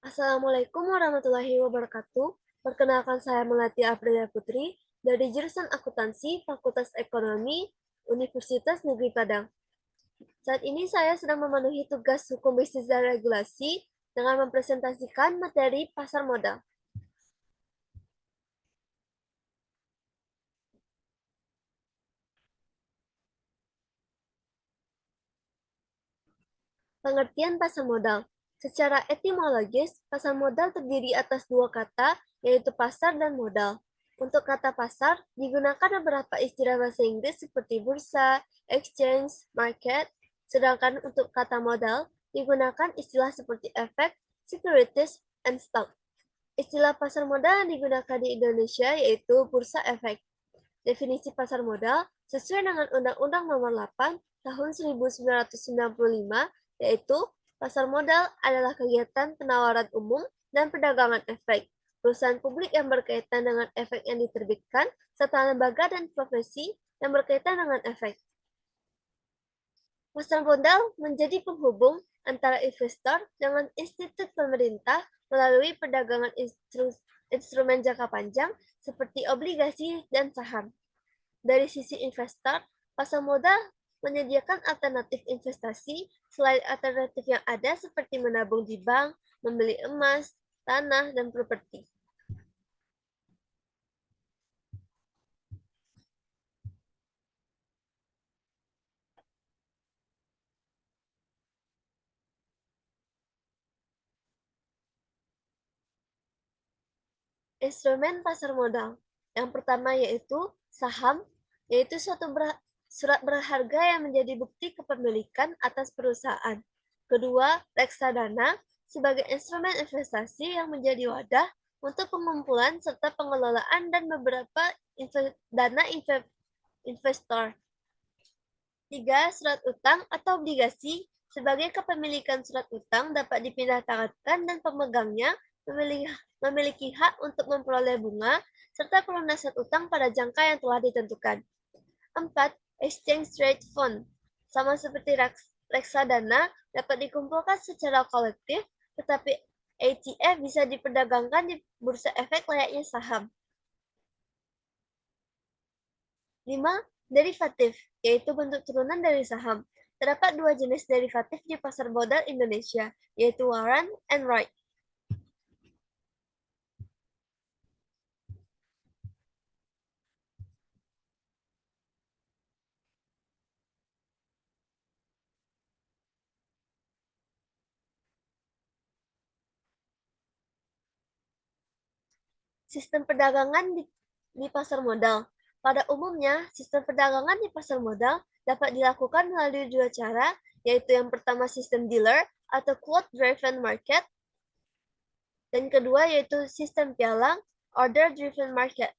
Assalamualaikum warahmatullahi wabarakatuh. Perkenalkan saya Melati Aprilia Putri dari jurusan Akuntansi Fakultas Ekonomi Universitas Negeri Padang. Saat ini saya sedang memenuhi tugas hukum bisnis dan regulasi dengan mempresentasikan materi pasar modal. Pengertian pasar modal. Secara etimologis, pasar modal terdiri atas dua kata, yaitu pasar dan modal. Untuk kata pasar, digunakan beberapa istilah bahasa Inggris seperti bursa, exchange, market, sedangkan untuk kata modal, digunakan istilah seperti efek, securities, and stock. Istilah pasar modal yang digunakan di Indonesia yaitu bursa efek. Definisi pasar modal sesuai dengan Undang-Undang Nomor 8 Tahun 1995, yaitu pasar modal adalah kegiatan penawaran umum dan perdagangan efek, perusahaan publik yang berkaitan dengan efek yang diterbitkan, serta lembaga dan profesi yang berkaitan dengan efek. Pasar modal menjadi penghubung antara investor dengan institut pemerintah melalui perdagangan instrumen jangka panjang seperti obligasi dan saham. Dari sisi investor, pasar modal menyediakan alternatif investasi selain alternatif yang ada seperti menabung di bank, membeli emas, tanah, dan properti. Instrumen pasar modal. Yang pertama yaitu saham, yaitu surat berharga yang menjadi bukti kepemilikan atas perusahaan. Kedua, reksadana sebagai instrumen investasi yang menjadi wadah untuk pengumpulan serta pengelolaan dan beberapa dana investor. Tiga, surat utang atau obligasi sebagai kepemilikan surat utang dapat dipindah tangankan dan pemegangnya memiliki hak untuk memperoleh bunga serta pelunasan utang pada jangka yang telah ditentukan. 4. Exchange Rate Fund. Sama seperti reksadana dapat dikumpulkan secara kolektif, tetapi ETF bisa diperdagangkan di bursa efek layaknya saham. 5. Derivatif, yaitu bentuk turunan dari saham. Terdapat dua jenis derivatif di pasar modal Indonesia, yaitu warrant and right. Sistem perdagangan di pasar modal. Pada umumnya, sistem perdagangan di pasar modal dapat dilakukan melalui dua cara, yaitu yang pertama sistem dealer atau quote driven market, dan kedua yaitu sistem pialang order driven market.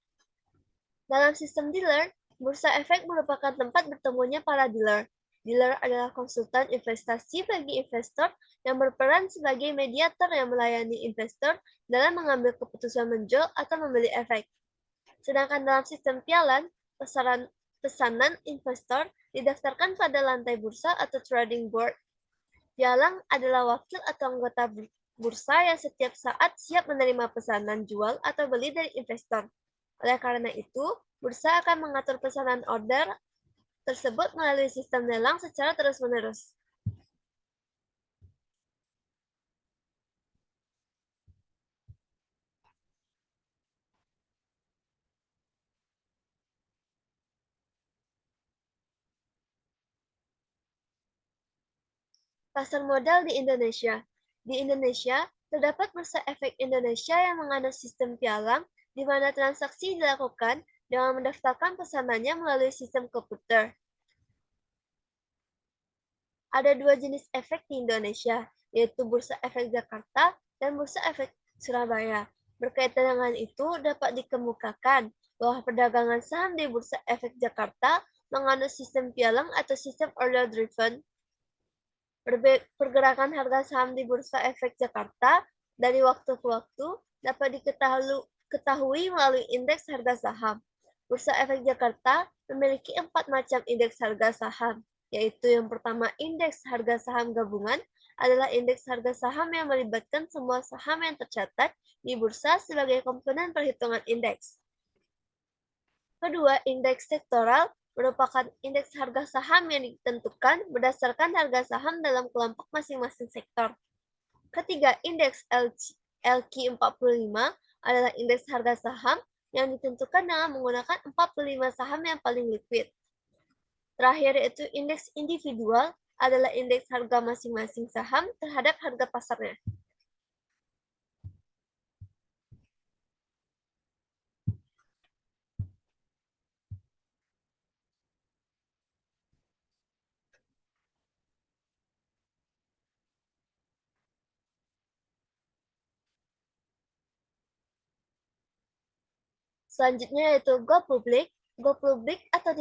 Dalam sistem dealer, bursa efek merupakan tempat bertemunya para dealer. Dealer adalah konsultan investasi bagi investor yang berperan sebagai mediator yang melayani investor dalam mengambil keputusan menjual atau membeli efek. Sedangkan dalam sistem pialan, pesanan investor didaftarkan pada lantai bursa atau trading board. Pialang adalah wakil atau anggota bursa yang setiap saat siap menerima pesanan jual atau beli dari investor. Oleh karena itu, bursa akan mengatur pesanan order tersebut melalui sistem lelang secara terus-menerus. Pasar modal di Indonesia. Di Indonesia, terdapat bursa efek Indonesia yang mengandung sistem pialang di mana transaksi dilakukan dengan mendaftarkan pesanannya melalui sistem komputer. Ada dua jenis efek di Indonesia, yaitu Bursa Efek Jakarta dan Bursa Efek Surabaya. Berkaitan dengan itu, dapat dikemukakan bahwa perdagangan saham di Bursa Efek Jakarta mengandung sistem pialang atau sistem order driven. Pergerakan harga saham di Bursa Efek Jakarta dari waktu ke waktu dapat diketahui melalui indeks harga saham. Bursa Efek Jakarta memiliki 4 macam indeks harga saham, yaitu yang pertama indeks harga saham gabungan adalah indeks harga saham yang melibatkan semua saham yang tercatat di bursa sebagai komponen perhitungan indeks. Kedua, indeks sektoral merupakan indeks harga saham yang ditentukan berdasarkan harga saham dalam kelompok masing-masing sektor. Ketiga, indeks LQ45 adalah indeks harga saham yang ditentukan dengan menggunakan 45 saham yang paling liquid. Terakhir yaitu indeks individual adalah indeks harga masing-masing saham terhadap harga pasarnya. Selanjutnya yaitu go public. Go public atau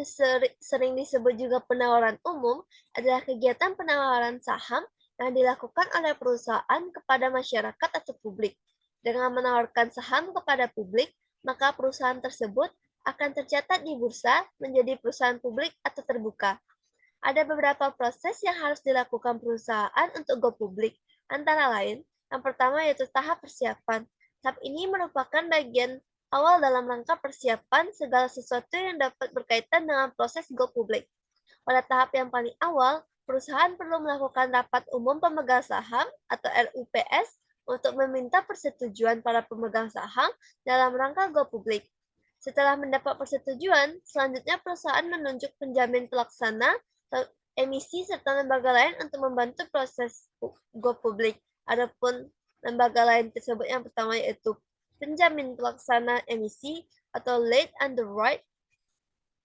sering disebut juga penawaran umum adalah kegiatan penawaran saham yang dilakukan oleh perusahaan kepada masyarakat atau publik. Dengan menawarkan saham kepada publik, maka perusahaan tersebut akan tercatat di bursa menjadi perusahaan publik atau terbuka. Ada beberapa proses yang harus dilakukan perusahaan untuk go public, antara lain, yang pertama yaitu tahap persiapan. Tahap ini merupakan bagian awal dalam rangka persiapan segala sesuatu yang dapat berkaitan dengan proses go public. Pada tahap yang paling awal, perusahaan perlu melakukan rapat umum pemegang saham atau RUPS untuk meminta persetujuan para pemegang saham dalam rangka go public. Setelah mendapat persetujuan, selanjutnya perusahaan menunjuk penjamin pelaksana, emisi, serta lembaga lain untuk membantu proses go public. Adapun lembaga lain tersebut yang pertama yaitu penjamin pelaksana emisi atau lead underwriter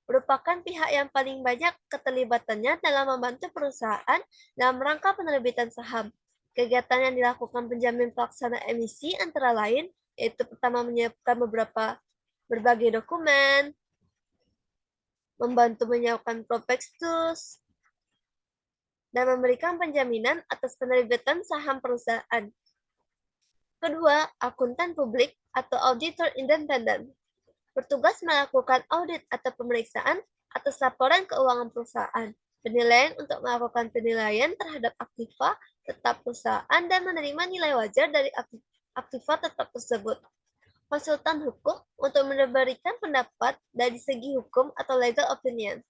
merupakan pihak yang paling banyak keterlibatannya dalam membantu perusahaan dalam rangka penerbitan saham. Kegiatan yang dilakukan penjamin pelaksana emisi antara lain yaitu pertama menyiapkan berbagai dokumen, membantu menyiapkan prospektus, dan memberikan penjaminan atas penerbitan saham perusahaan. Kedua, akuntan publik atau auditor independen bertugas melakukan audit atau pemeriksaan atas laporan keuangan perusahaan, penilaian untuk melakukan penilaian terhadap aktiva tetap perusahaan dan menerima nilai wajar dari aktiva tetap tersebut. Konsultan hukum untuk memberikan pendapat dari segi hukum atau legal opinion.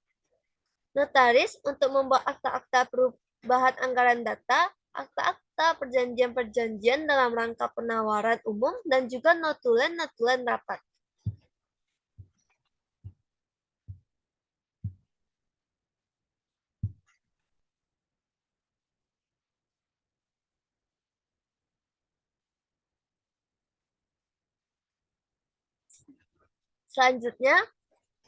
Notaris untuk membuat akta-akta perubahan anggaran data, akta-akta perjanjian-perjanjian dalam rangka penawaran umum, dan juga notulen-notulen rapat. Selanjutnya,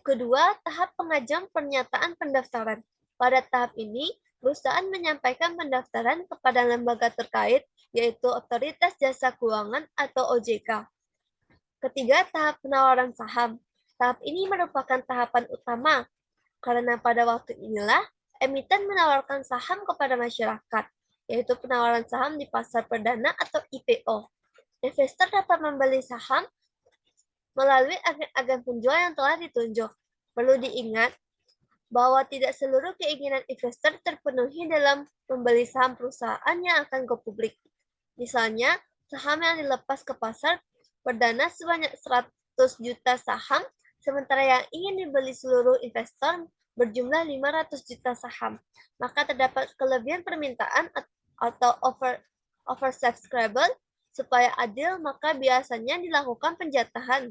kedua, tahap pengajuan pernyataan pendaftaran. Pada tahap ini, perusahaan menyampaikan pendaftaran kepada lembaga terkait, yaitu Otoritas Jasa Keuangan atau OJK. Ketiga, tahap penawaran saham. Tahap ini merupakan tahapan utama, karena pada waktu inilah emiten menawarkan saham kepada masyarakat, yaitu penawaran saham di pasar perdana atau IPO. Investor dapat membeli saham melalui agen-agen penjual yang telah ditunjuk. Perlu diingat bahwa tidak seluruh keinginan investor terpenuhi dalam membeli saham perusahaan yang akan go publik. Misalnya, saham yang dilepas ke pasar perdana sebanyak 100 juta saham, sementara yang ingin dibeli seluruh investor berjumlah 500 juta saham. Maka terdapat kelebihan permintaan atau oversubscribed. Supaya adil, maka biasanya dilakukan penjatahan.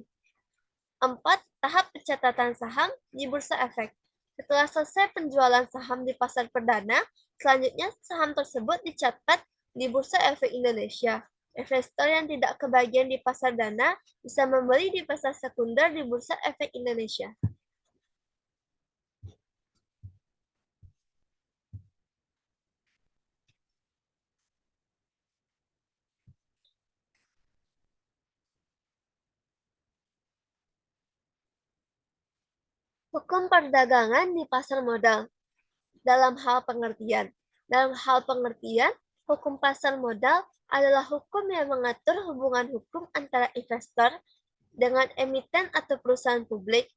4. Tahap pencatatan saham di Bursa Efek. Setelah selesai penjualan saham di pasar perdana, selanjutnya saham tersebut dicatat di Bursa Efek Indonesia. Investor yang tidak kebagian di pasar dana bisa membeli di pasar sekunder di Bursa Efek Indonesia. Hukum perdagangan di pasar modal. Dalam hal pengertian, hukum pasar modal adalah hukum yang mengatur hubungan hukum antara investor dengan emiten atau perusahaan publik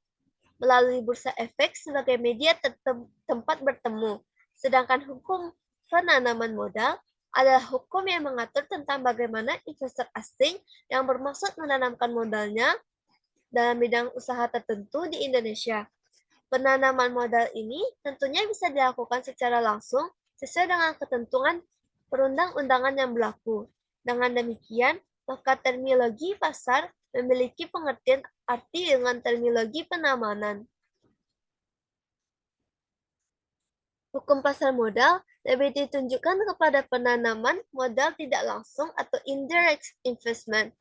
melalui bursa efek sebagai media tempat bertemu. Sedangkan hukum penanaman modal adalah hukum yang mengatur tentang bagaimana investor asing yang bermaksud menanamkan modalnya dalam bidang usaha tertentu di Indonesia. Penanaman modal ini tentunya bisa dilakukan secara langsung sesuai dengan ketentuan perundang-undangan yang berlaku. Dengan demikian, maka terminologi pasar memiliki pengertian arti dengan terminologi penamanan. Hukum pasar modal lebih ditunjukkan kepada penanaman modal tidak langsung atau indirect investment.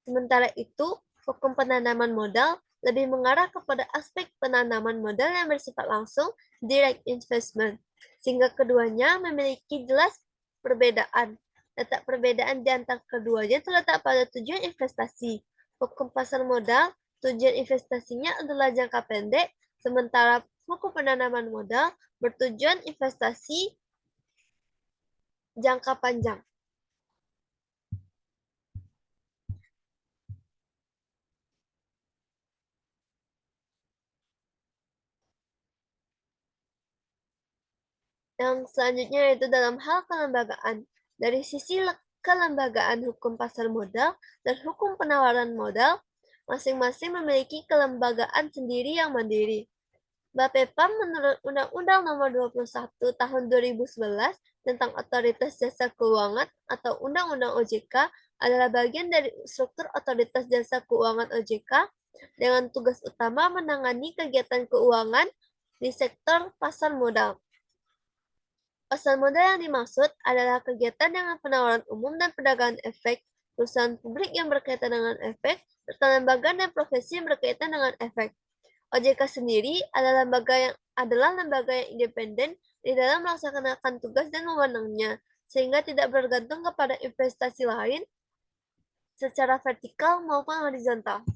Sementara itu, hukum penanaman modal lebih mengarah kepada aspek penanaman modal yang bersifat langsung, direct investment, sehingga keduanya memiliki jelas perbedaan. Letak perbedaan di antara keduanya terletak pada tujuan investasi. Hukum pasar modal, tujuan investasinya adalah jangka pendek, sementara hukum penanaman modal bertujuan investasi jangka panjang. Yang selanjutnya yaitu dalam hal kelembagaan. Dari sisi kelembagaan hukum pasar modal dan hukum penawaran modal, masing-masing memiliki kelembagaan sendiri yang mandiri. Bapepam menurut Undang-Undang Nomor 21 Tahun 2011 tentang Otoritas Jasa Keuangan atau Undang-Undang OJK adalah bagian dari struktur Otoritas Jasa Keuangan OJK dengan tugas utama menangani kegiatan keuangan di sektor pasar modal. Pasar modal yang dimaksud adalah kegiatan dengan penawaran umum dan perdagangan efek, perusahaan publik yang berkaitan dengan efek, serta lembaga dan profesi yang berkaitan dengan efek. OJK sendiri adalah lembaga yang independen di dalam melaksanakan tugas dan wewenangnya, sehingga tidak bergantung kepada investasi lain secara vertikal maupun horizontal.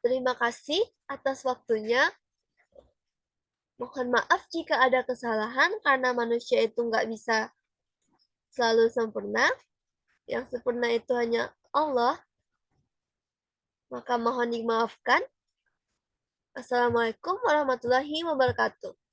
Terima kasih atas waktunya. Mohon maaf jika ada kesalahan karena manusia itu nggak bisa selalu sempurna. Yang sempurna itu hanya Allah. Maka mohon dimaafkan. Assalamualaikum warahmatullahi wabarakatuh.